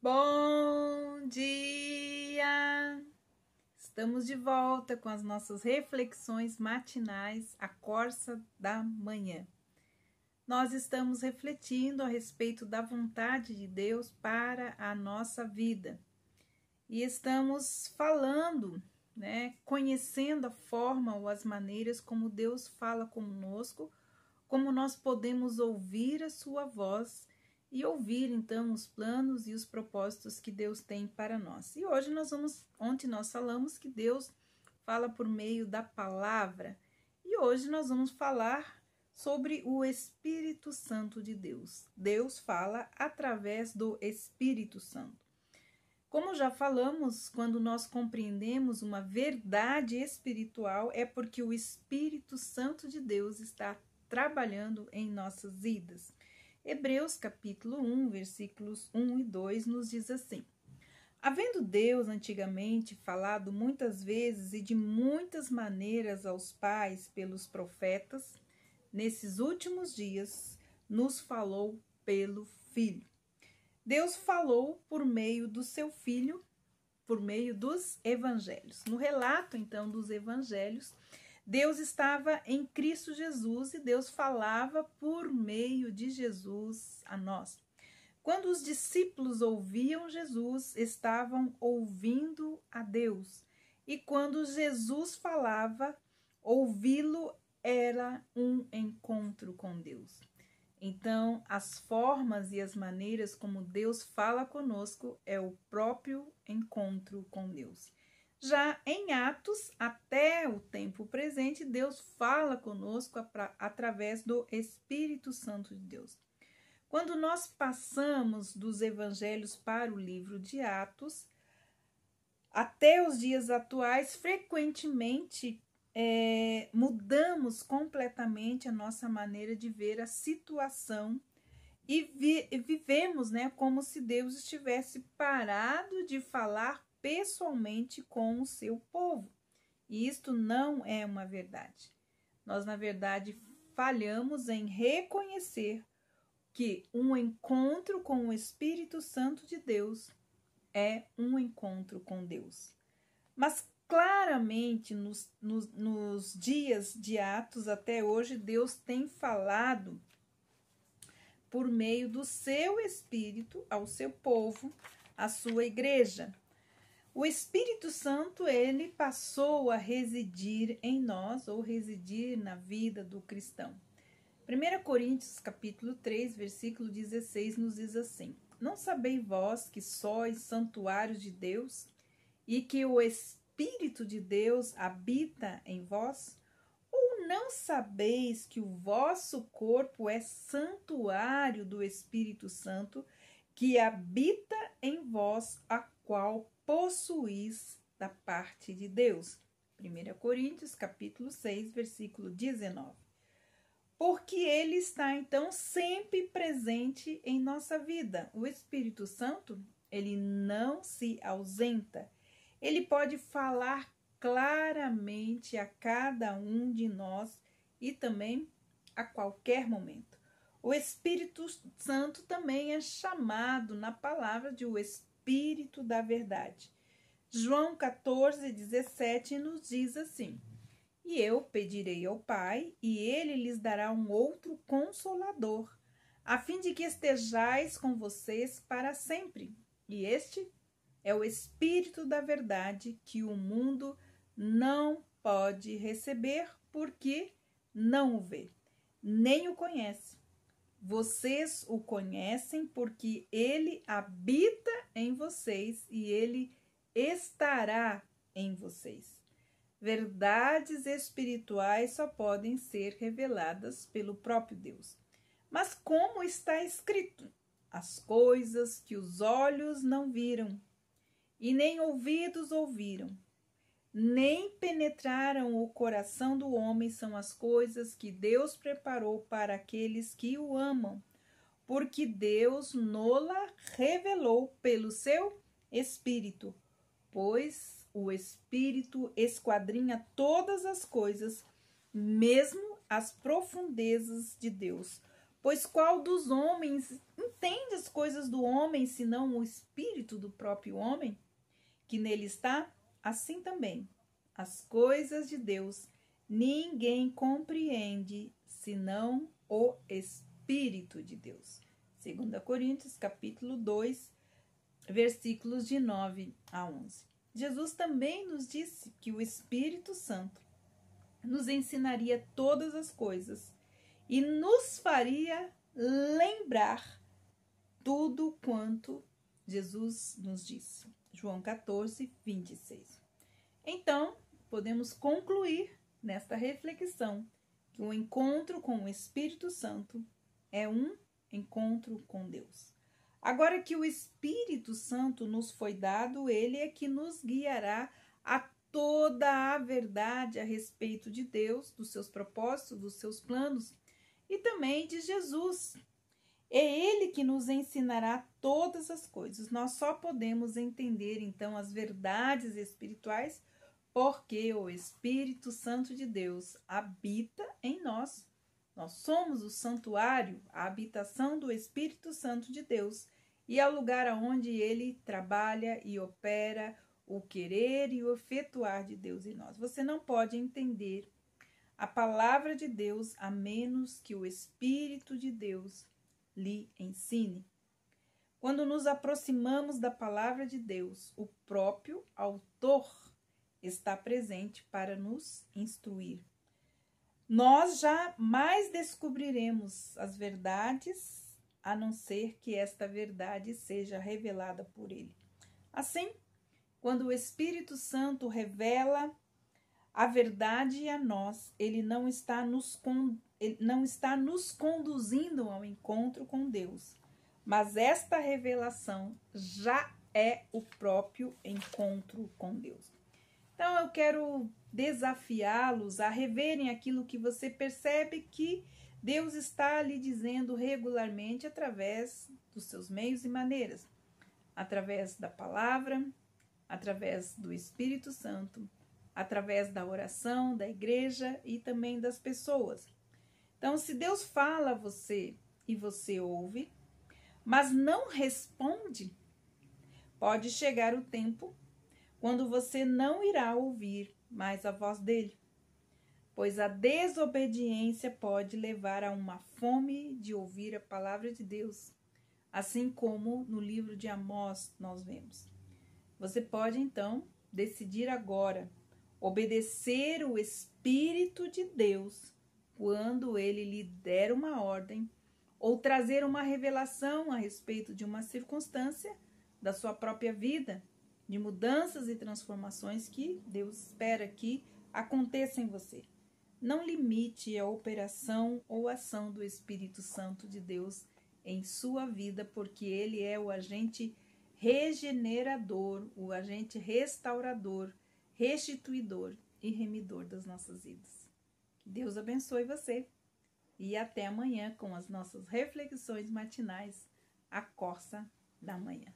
Bom dia! Estamos de volta com as nossas reflexões matinais, a Corsa da Manhã. Nós estamos refletindo a respeito da vontade de Deus para a nossa vida. E estamos falando, conhecendo a forma ou as maneiras como Deus fala conosco, como nós podemos ouvir a sua voz e ouvir então os planos e os propósitos que Deus tem para nós. E hoje ontem nós falamos que Deus fala por meio da palavra, e hoje nós vamos falar sobre o Espírito Santo de Deus. Deus fala através do Espírito Santo. Como já falamos, quando nós compreendemos uma verdade espiritual, é porque o Espírito Santo de Deus está trabalhando em nossas vidas. Hebreus capítulo 1, versículos 1 e 2 nos diz assim: havendo Deus antigamente falado muitas vezes e de muitas maneiras aos pais pelos profetas, nesses últimos dias nos falou pelo Filho. Deus falou por meio do seu Filho, por meio dos evangelhos. No relato, então, dos evangelhos, Deus estava em Cristo Jesus e Deus falava por meio de Jesus a nós. Quando os discípulos ouviam Jesus, estavam ouvindo a Deus. E quando Jesus falava, ouvi-lo era um encontro com Deus. Então, as formas e as maneiras como Deus fala conosco é o próprio encontro com Deus. Já em Atos, até o tempo presente, Deus fala conosco através do Espírito Santo de Deus. Quando nós passamos dos evangelhos para o livro de Atos, até os dias atuais, frequentemente mudamos completamente a nossa maneira de ver a situação e vivemos como se Deus estivesse parado de falar pessoalmente com o seu povo. E isto não é uma verdade. Nós, na verdade, falhamos em reconhecer que um encontro com o Espírito Santo de Deus é um encontro com Deus. Mas claramente nos dias de Atos até hoje, Deus tem falado por meio do seu Espírito ao seu povo, à sua igreja. O Espírito Santo, ele passou a residir em nós, ou residir na vida do cristão. 1 Coríntios capítulo 3, versículo 16 nos diz assim: não sabeis vós que sois santuários de Deus e que o Espírito de Deus habita em vós? Ou não sabeis que o vosso corpo é santuário do Espírito Santo que habita em vós, a qual possuís da parte de Deus? 1 Coríntios capítulo 6, versículo 19. Porque ele está, então, sempre presente em nossa vida. O Espírito Santo, ele não se ausenta. Ele pode falar claramente a cada um de nós e também a qualquer momento. O Espírito Santo também é chamado na palavra de o Espírito da Verdade. João 14, 17 nos diz assim: e eu pedirei ao Pai, e ele lhes dará um outro Consolador, a fim de que estejais com vocês para sempre. E este é o Espírito da Verdade, que o mundo não pode receber, porque não o vê, nem o conhece. Vocês o conhecem, porque ele habita em vocês e ele estará em vocês. Verdades espirituais só podem ser reveladas pelo próprio Deus. Mas como está escrito: as coisas que os olhos não viram, e nem ouvidos ouviram, nem penetraram o coração do homem, são as coisas que Deus preparou para aqueles que o amam, porque Deus nola revelou pelo seu Espírito, pois o Espírito esquadrinha todas as coisas, mesmo as profundezas de Deus, Pois qual dos homens entende as coisas do homem, senão o espírito do próprio homem, que nele está? Assim também, as coisas de Deus ninguém compreende, senão o Espírito de Deus. 2 Coríntios, capítulo 2, versículos de 9 a 11. Jesus também nos disse que o Espírito Santo nos ensinaria todas as coisas e nos faria lembrar tudo quanto Jesus nos disse. João 14, 26. Então, podemos concluir nesta reflexão que o encontro com o Espírito Santo é um encontro com Deus. Agora que o Espírito Santo nos foi dado, ele é que nos guiará a toda a verdade a respeito de Deus, dos seus propósitos, dos seus planos e também de Jesus. É ele que nos ensinará todas as coisas. Nós só podemos entender, então, as verdades espirituais porque o Espírito Santo de Deus habita em nós. Nós somos o santuário, a habitação do Espírito Santo de Deus, e é o lugar onde ele trabalha e opera o querer e o efetuar de Deus em nós. Você não pode entender a palavra de Deus a menos que o Espírito de Deus lhe ensine. Quando nos aproximamos da palavra de Deus, o próprio autor está presente para nos instruir. Nós jamais descobriremos as verdades, a não ser que esta verdade seja revelada por ele. Assim, quando o Espírito Santo revela a verdade a nós, ele não está nos conduzindo ao encontro com Deus, mas esta revelação já é o próprio encontro com Deus. Então, eu quero desafiá-los a reverem aquilo que você percebe que Deus está lhe dizendo regularmente através dos seus meios e maneiras, através da palavra, através do Espírito Santo, através da oração, da igreja e também das pessoas. Então, se Deus fala a você e você ouve, mas não responde, pode chegar o tempo quando você não irá ouvir mais a voz dele, pois a desobediência pode levar a uma fome de ouvir a palavra de Deus, assim como no livro de Amós nós vemos. Você pode, então, decidir agora obedecer o Espírito de Deus quando ele lhe der uma ordem ou trazer uma revelação a respeito de uma circunstância da sua própria vida, de mudanças e transformações que Deus espera que aconteçam em você. Não limite a operação ou ação do Espírito Santo de Deus em sua vida, porque ele é o agente regenerador, o agente restaurador, restituidor e remidor das nossas vidas. Que Deus abençoe você e até amanhã com as nossas reflexões matinais, a Corça da Manhã.